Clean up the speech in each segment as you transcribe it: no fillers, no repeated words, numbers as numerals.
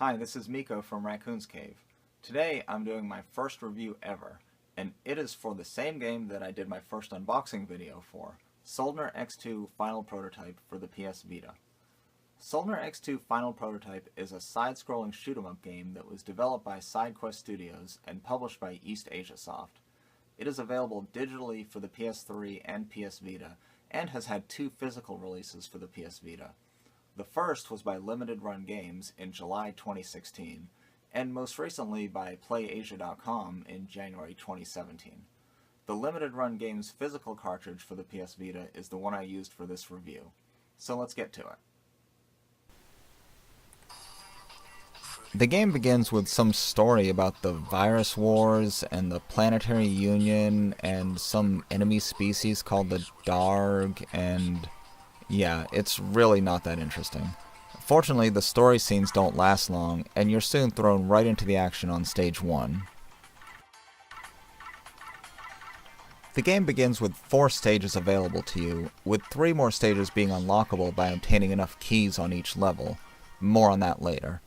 Hi, this is Miko from Raccoon's Cave. Today I'm doing my first review ever, and it is for the same game that I did my first unboxing video for, Soldner-X2 Final Prototype for the PS Vita. Soldner-X2 Final Prototype is a side-scrolling shoot-'em-up game that was developed by SideQuest Studios and published by East Asia Soft. It is available digitally for the PS3 and PS Vita, and has had 2 physical releases for the PS Vita. The first was by Limited Run Games in July 2016, and most recently by PlayAsia.com in January 2017. The Limited Run Games physical cartridge for the PS Vita is the one I used for this review. So let's get to it. The game begins with some story about the virus wars and the planetary union and some enemy species called the Darg, and yeah, it's really not that interesting. Fortunately, the story scenes don't last long, and you're soon thrown right into the action on stage 1. The game begins with 4 stages available to you, with 3 more stages being unlockable by obtaining enough keys on each level. More on that later.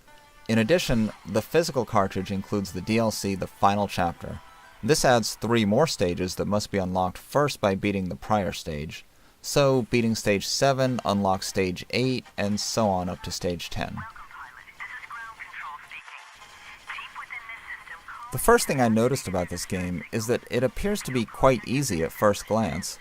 In addition, the physical cartridge includes the DLC The Final Chapter. This adds 3 more stages that must be unlocked first by beating the prior stage. So, beating stage 7 unlocks stage 8, and so on up to stage 10. The first thing I noticed about this game is that it appears to be quite easy at first glance.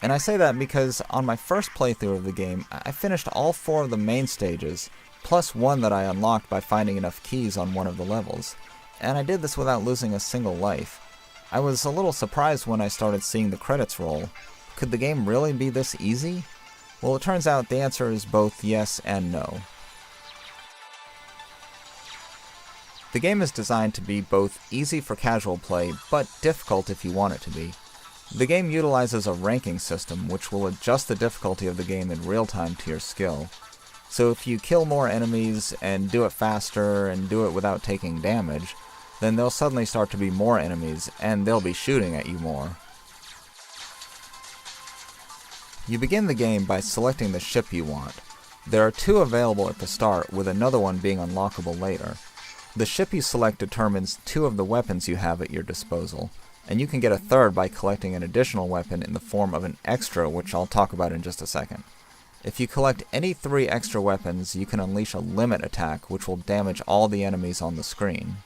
And I say that because on my first playthrough of the game, I finished all 4 of the main stages, plus 1 that I unlocked by finding enough keys on one of the levels. And I did this without losing a single life. I was a little surprised when I started seeing the credits roll. Could the game really be this easy? Well, it turns out the answer is both yes and no. The game is designed to be both easy for casual play, but difficult if you want it to be. The game utilizes a ranking system, which will adjust the difficulty of the game in real time to your skill. So if you kill more enemies, and do it faster, and do it without taking damage, then there'll suddenly start to be more enemies, and they'll be shooting at you more. You begin the game by selecting the ship you want. There are 2 available at the start, with another one being unlockable later. The ship you select determines 2 of the weapons you have at your disposal, and you can get a third by collecting an additional weapon in the form of an extra, which I'll talk about in just a second. If you collect any 3 extra weapons, you can unleash a limit attack, which will damage all the enemies on the screen.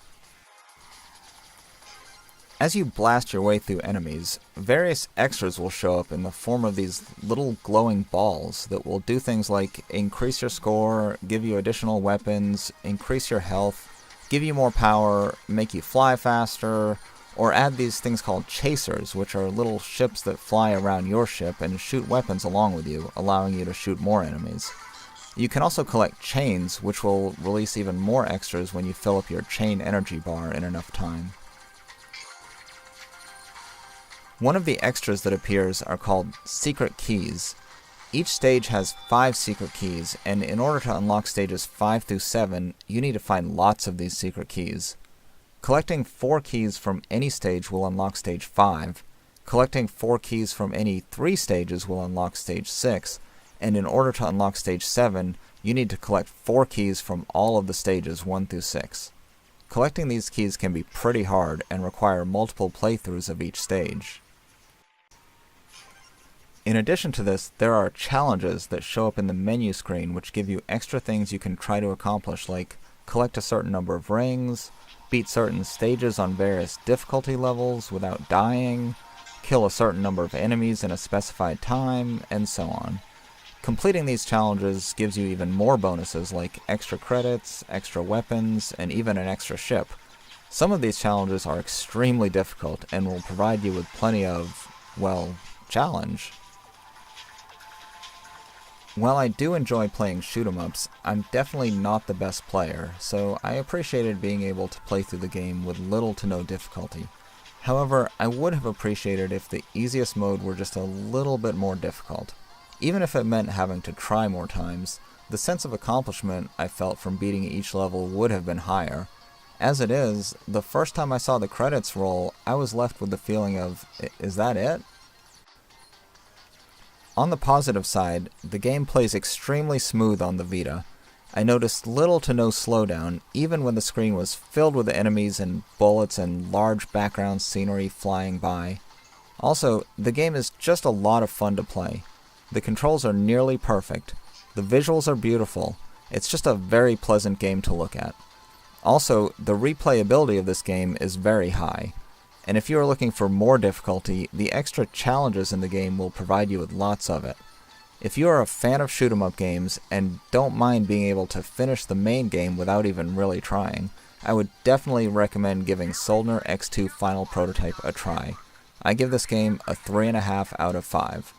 As you blast your way through enemies, various extras will show up in the form of these little glowing balls that will do things like increase your score, give you additional weapons, increase your health, give you more power, make you fly faster, or add these things called chasers, which are little ships that fly around your ship and shoot weapons along with you, allowing you to shoot more enemies. You can also collect chains, which will release even more extras when you fill up your chain energy bar in enough time. One of the extras that appears are called secret keys. Each stage has 5 secret keys, and in order to unlock stages 5 through 7, you need to find lots of these secret keys. Collecting 4 keys from any stage will unlock stage 5, collecting 4 keys from any 3 stages will unlock stage 6, and in order to unlock stage 7, you need to collect 4 keys from all of the stages 1 through 6. Collecting these keys can be pretty hard and require multiple playthroughs of each stage. In addition to this, there are challenges that show up in the menu screen which give you extra things you can try to accomplish, like collect a certain number of rings, beat certain stages on various difficulty levels without dying, kill a certain number of enemies in a specified time, and so on. Completing these challenges gives you even more bonuses like extra credits, extra weapons, and even an extra ship. Some of these challenges are extremely difficult and will provide you with plenty of, well, challenge. While I do enjoy playing shoot-'em-ups, I'm definitely not the best player, so I appreciated being able to play through the game with little to no difficulty. However, I would have appreciated if the easiest mode were just a little bit more difficult. Even if it meant having to try more times, the sense of accomplishment I felt from beating each level would have been higher. As it is, the first time I saw the credits roll, I was left with the feeling of, is that it? On the positive side, the game plays extremely smooth on the Vita. I noticed little to no slowdown, even when the screen was filled with enemies and bullets and large background scenery flying by. Also, the game is just a lot of fun to play. The controls are nearly perfect. The visuals are beautiful. It's just a very pleasant game to look at. Also, the replayability of this game is very high. And if you are looking for more difficulty, the extra challenges in the game will provide you with lots of it. If you are a fan of shoot-'em-up games and don't mind being able to finish the main game without even really trying, I would definitely recommend giving Soldner-X Final Prototype a try. I give this game a 3.5 out of 5.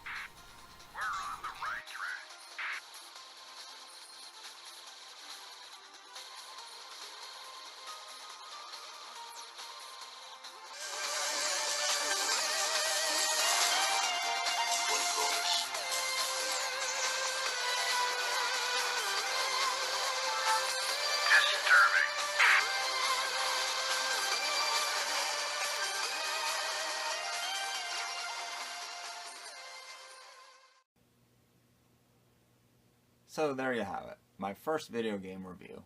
So there you have it, my first video game review.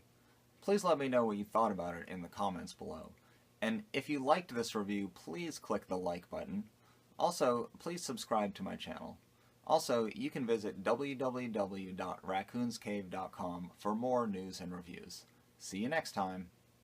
Please let me know what you thought about it in the comments below. And if you liked this review, please click the like button. Also, please subscribe to my channel. Also, you can visit www.raccoonscave.com for more news and reviews. See you next time.